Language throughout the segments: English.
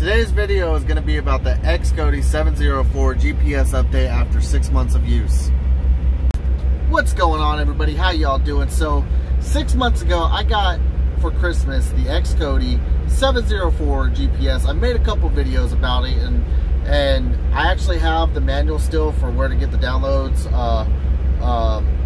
Today's video is going to be about the XGody 704 GPS update after 6 months of use. What's going on, everybody? How y'all doing? So 6 months ago I got for Christmas the XGody 704 GPS. I made a couple videos about it, and I actually have the manual still for where to get the downloads,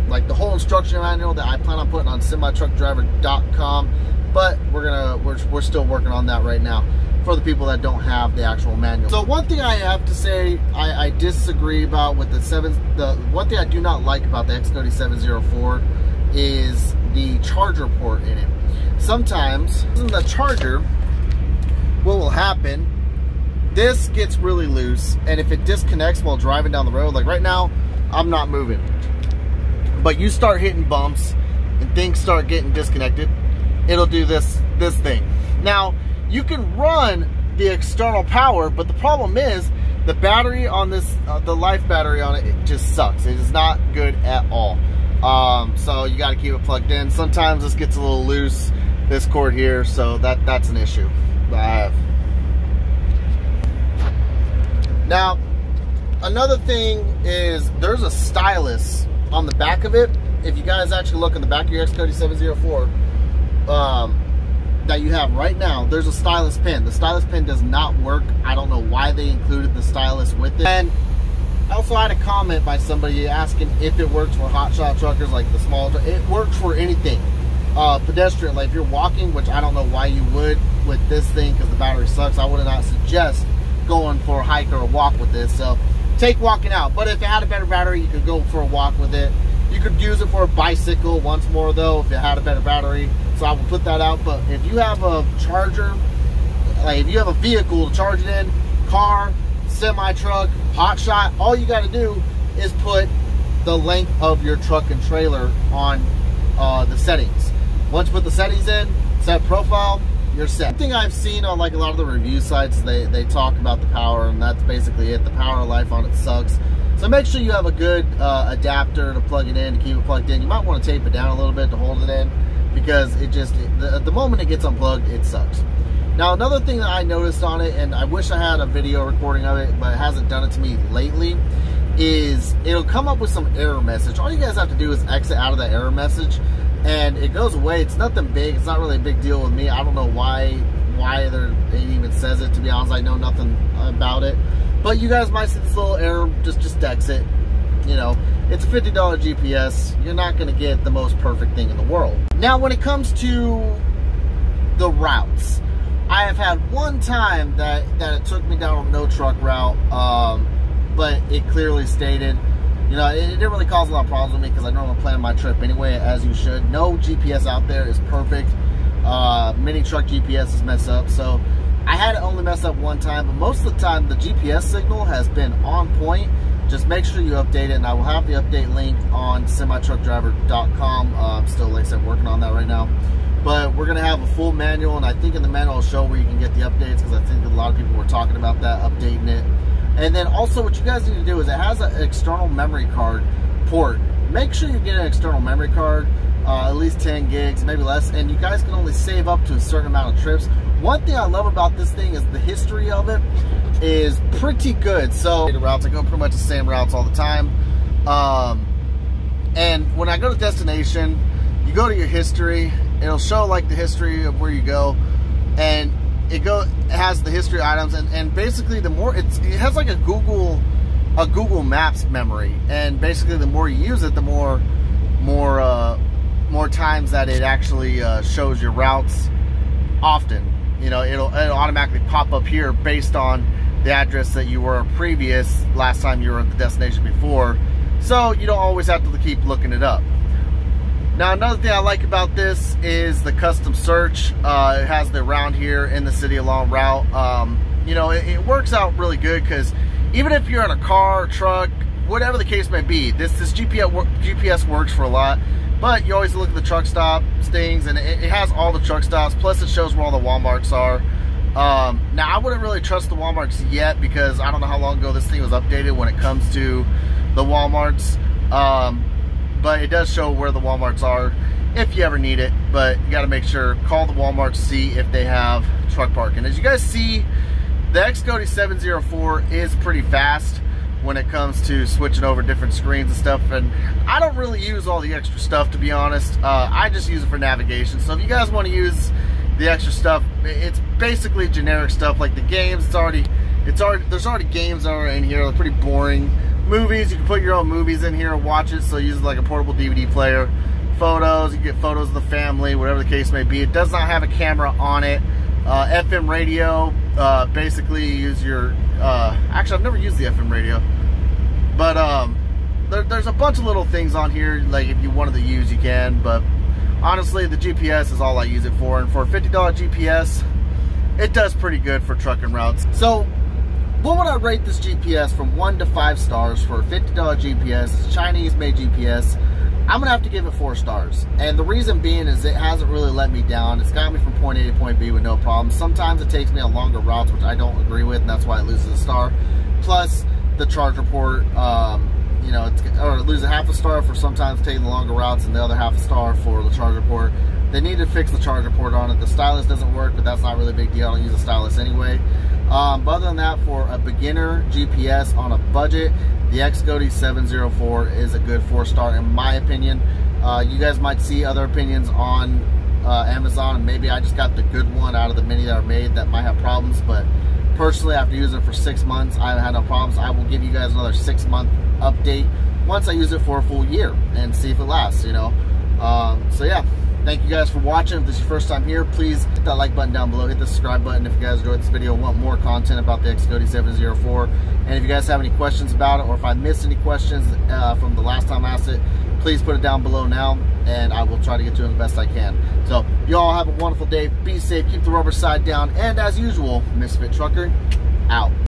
like the whole instruction manual that I plan on putting on semitruckdriver.com, but we're still working on that right now for the people that don't have the actual manual. So one thing I have to say I disagree about with the one thing I do not like about the XGody 704 is the charger port in it. Sometimes in the charger, what will happen, this gets really loose, and if it disconnects while driving down the road, like right now I'm not moving, but you start hitting bumps and things start getting disconnected, it'll do this thing. Now you can run the external power, but the problem is the battery on this, the life battery on it, it just sucks. It is not good at all. So you got to keep it plugged in. Sometimes this gets a little loose, this cord here, so that's an issue that I have. Now, another thing is there's a stylus on the back of it. If you guys actually look in the back of your XGody 704, that you have right now, there's a stylus pin. The stylus pin does not work. I don't know why they included the stylus with it. And I also had a comment by somebody asking if it works for hotshot truckers, like the small. It works for anything. Pedestrian, like if you're walking, which I don't know why you would with this thing because the battery sucks. I would not suggest going for a hike or a walk with this. So take walking out. But if it had a better battery, you could go for a walk with it. You could use it for a bicycle once more though if it had a better battery. So I will put that out. But if you have a charger, like if you have a vehicle to charge it in, car, semi-truck, hot shot, all you got to do is put the length of your truck and trailer on the settings. Once you put the settings in, set profile, you're set. One thing I've seen on like a lot of the review sites, they talk about the power, and that's basically it. The power life on it sucks. So make sure you have a good adapter to plug it in, to keep it plugged in. You might want to tape it down a little bit to hold it in, because it just, the moment it gets unplugged, it sucks. Now another thing that I noticed on it, and I wish I had a video recording of it, but it hasn't done it to me lately, is it'll come up with some error message. All you guys have to do is exit out of that error message, and it goes away. It's nothing big. It's not really a big deal with me. I don't know why it even says it, to be honest. I know nothing about it. But you guys might see this little error, just exit. You know, it's a $50 GPS. You're not going to get the most perfect thing in the world. Now, when it comes to the routes, I have had one time that it took me down a no truck route, but it clearly stated, you know, it didn't really cause a lot of problems with me because I normally plan my trip anyway, as you should. No GPS out there is perfect. Mini truck GPS is messed up, so I had it only mess up one time, but most of the time the GPS signal has been on point. Just make sure you update it, and I will have the update link on semitruckdriver.com. I'm still, like I said, working on that right now. But we're going to have a full manual, and I think in the manual will show where you can get the updates, because I think a lot of people were talking about that, updating it. And then also what you guys need to do is it has an external memory card port. Make sure you get an external memory card, at least 10 gigs, maybe less, and you guys can only save up to a certain amount of trips. One thing I love about this thing is the history of it is pretty good. So the routes, I go pretty much the same routes all the time. And when I go to destination, you go to your history, it'll show like the history of where you go, and it has the history items, and basically the more it has like a Google Maps memory, and basically the more you use it, the more times that it actually shows your routes often. You know, it'll automatically pop up here based on the address that you were previous last time you were at the destination before, so you don't always have to keep looking it up. Now another thing I like about this is the custom search. It has the around here, in the city, along route. You know, it works out really good, because even if you're in a car, truck, whatever the case may be, this GPS works for a lot. But you always look at the truck stop things, and it has all the truck stops, plus it shows where all the Walmarts are. Now I wouldn't really trust the Walmarts yet, because I don't know how long ago this thing was updated when it comes to the Walmarts. But it does show where the Walmarts are if you ever need it. But you got to make sure, call the Walmart to see if they have truck parking. As you guys see The XGody 704 is pretty fast when it comes to switching over different screens and stuff, and I don't really use all the extra stuff, to be honest. I just use it for navigation. So if you guys want to use the extra stuff, it's basically generic stuff like the games. There's already games that are in here. They're pretty boring. Movies, you can put your own movies in here and watch it, so use it like a portable DVD player. Photos, you get photos of the family, whatever the case may be. It does not have a camera on it. FM radio, basically you use your, actually I've never used the FM radio, but there's a bunch of little things on here, like if you wanted to use, you can, but honestly the GPS is all I use it for, and for a $50 GPS, it does pretty good for trucking routes. So what would I rate this GPS from 1 to 5 stars for a $50 GPS? It's a Chinese made GPS. I'm gonna have to give it 4 stars, and the reason being is it hasn't really let me down. It's got me from point A to point B with no problem. Sometimes it takes me on longer routes, which I don't agree with, and that's why it loses a star. Plus the charger port, you know, or it loses half a star for sometimes taking the longer routes, and the other half a star for the charger port. They need to fix the charger port on it. The Stylus doesn't work, but that's not really a big deal. I don't use a Stylus anyway. But other than that, for a beginner GPS on a budget, the XGody 704 is a good 4 star in my opinion. You guys might see other opinions on Amazon, and maybe I just got the good one out of the many that are made that might have problems, but personally after using it for 6 months, I haven't had no problems. I will give you guys another 6-month update once I use it for a full year and see if it lasts, you know. So yeah, thank you guys for watching. If this is your first time here, please hit that like button down below, hit the subscribe button if you guys enjoyed this video and want more content about the XGody 704. And if you guys have any questions about it, or if I missed any questions from the last time I asked it, please put it down below now, and I will try to get to them the best I can. So you all have a wonderful day, be safe, keep the rubber side down, and as usual, Misfit Trucker out.